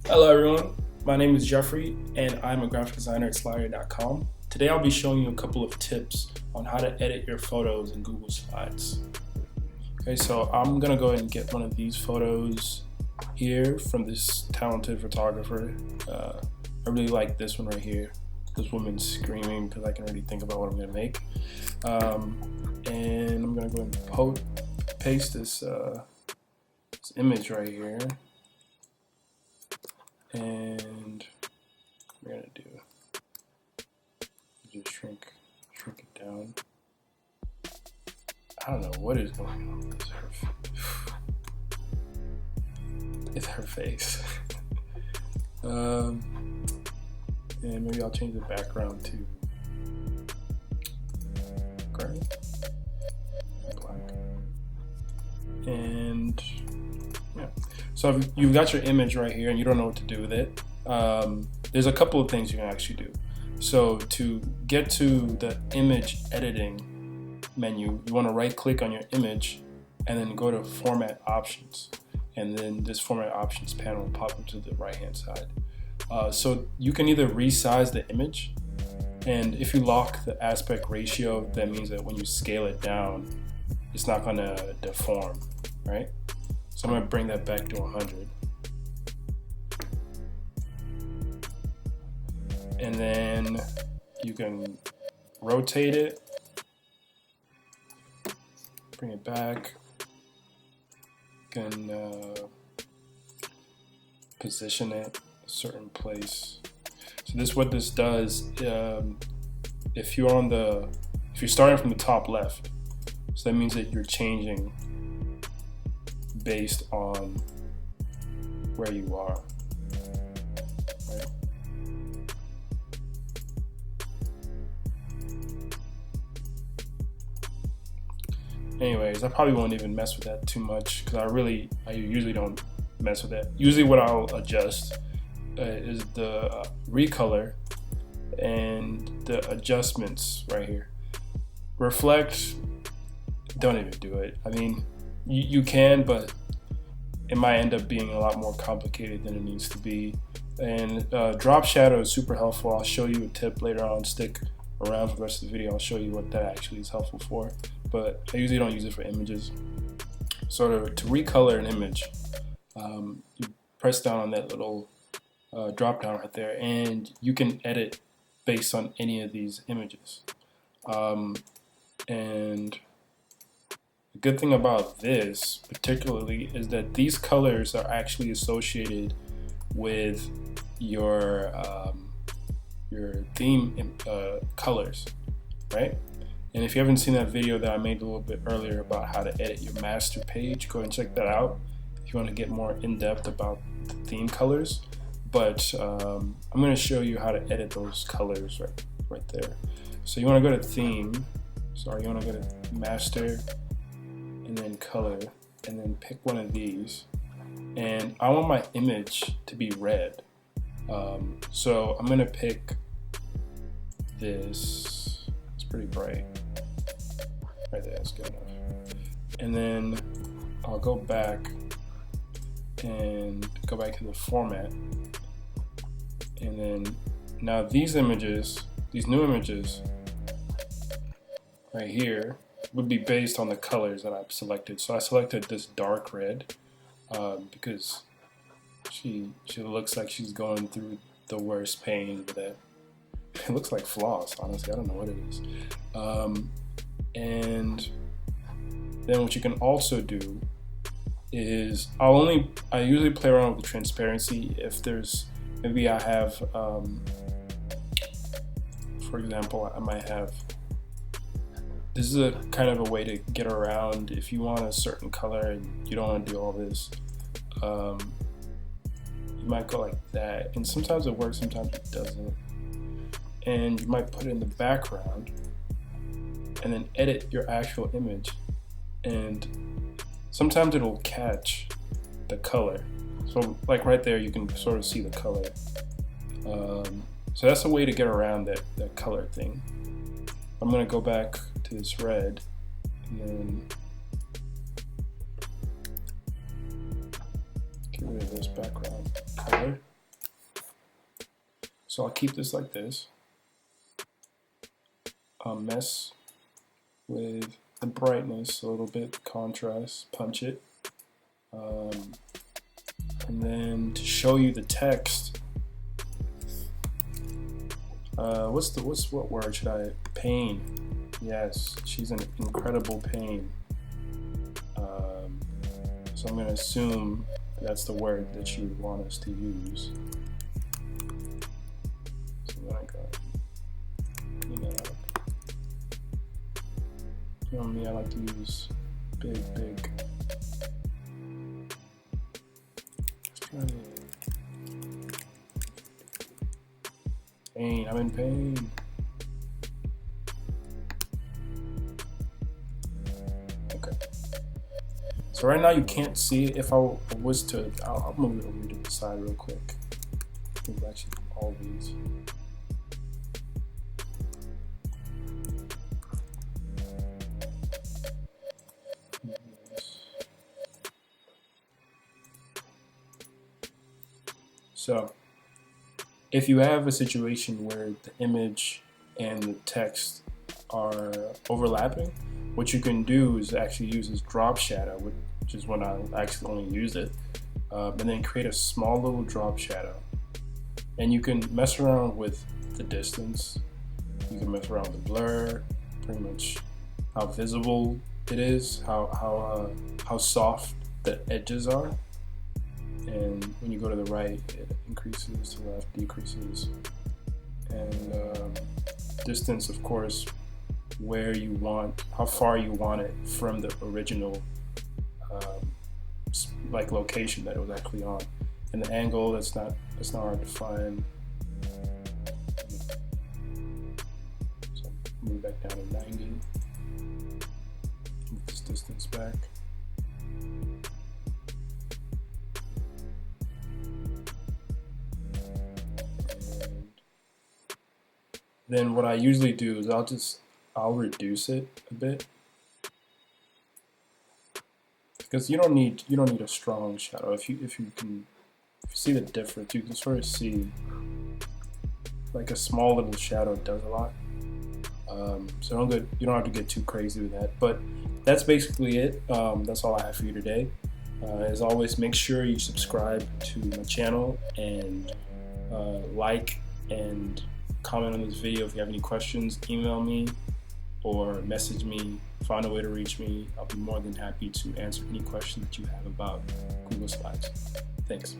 Hello everyone, my name is Jeffrey and I'm a graphic designer at Slider.com. Today I'll be showing you a couple of tips on how to edit your photos in Google Slides. Okay, so I'm gonna go ahead and get one of these photos here from this talented photographer. I really like this one right here. This woman screaming because I can already think about what I'm gonna make. And I'm gonna go ahead and paste this image right here. And we're gonna do just shrink it down. I don't know what is going on. It's her face. And maybe I'll change the background to gray, black, and yeah. So if you've got your image right here and you don't know what to do with it, there's a couple of things you can actually do. So to get to the image editing menu, you want to right click on your image and then go to format options. And then this format options panel will pop up to the right hand side. So you can either resize the image, and if you lock the aspect ratio, that means that when you scale it down, it's not going to deform, right? So I'm going to bring that back to 100. And then you can rotate it, bring it back, you can position it a certain place. So this, what this does, if you're starting from the top left, so that means that you're changing based on where you are. Right? Anyways, I probably won't even mess with that too much because I usually don't mess with that. Usually what I'll adjust is the recolor and the adjustments right here. Reflect, don't even do it. I mean, you can, but it might end up being a lot more complicated than it needs to be. And drop shadow is super helpful. I'll show you a tip later on. Stick around for the rest of the video. I'll show you what that actually is helpful for. But I usually don't use it for images. So to recolor an image, you press down on that little drop down right there, and you can edit based on any of these images. And the good thing about this particularly is that these colors are actually associated with your theme colors, right? And if you haven't seen that video that I made a little bit earlier about how to edit your master page, go and check that out if you want to get more in depth about the theme colors. But I'm going to show you how to edit those colors right there. So you want to go to theme, you want to go to master, and then color, and then pick one of these. And I want my image to be red. So I'm gonna pick this. It's pretty bright. Right there, that's good enough. And then I'll go back and go back to the format. And then now these images, these new images right here, would be based on the colors that I've selected. So I selected this dark red because she looks like she's going through the worst pain with that. It looks like floss, honestly. I don't know what it is. And then what you can also do is I usually play around with the transparency if there's, maybe I have, for example, I might have, this is a kind of a way to get around if you want a certain color and you don't want to do all this. You might go like that, and sometimes it works, sometimes it doesn't. And you might put it in the background and then edit your actual image, and sometimes it'll catch the color. So like right there, you can sort of see the color. So that's a way to get around that color thing. I'm gonna go back to this red and then get rid of this background color. So I'll keep this like this. I'll mess with the brightness a little bit, contrast, punch it. And then to show you the text, what word should I? Pain. Yes, she's an incredible pain. So I'm going to assume that's the word that you would want us to use. So then I got clean that up. You know me, I like to use big. Let's try it. Pain, I'm in pain. Okay. So right now you can't see it. If I was to, I'll move it over to the side real quick. Move actually all these. So if you have a situation where the image and the text are overlapping, what you can do is actually use this drop shadow, which is when I actually only use it, and then create a small little drop shadow. And you can mess around with the distance, you can mess around with the blur, pretty much how visible it is, how soft the edges are. And when you go to the right, it increases, to the left decreases. And distance, of course, where you want, how far you want it from the original like location that it was actually on. And the angle, that's not hard to find. So move back down to 90. Move this distance back. Then what I usually do is I'll reduce it a bit, because you don't need a strong shadow. If you see the difference, you can sort of see like a small little shadow does a lot. So you don't have to get too crazy with that. But that's basically it. That's all I have for you today. As always, make sure you subscribe to my channel and like and comment on this video. If you have any questions, email me or message me, find a way to reach me. I'll be more than happy to answer any questions that you have about Google Slides. Thanks.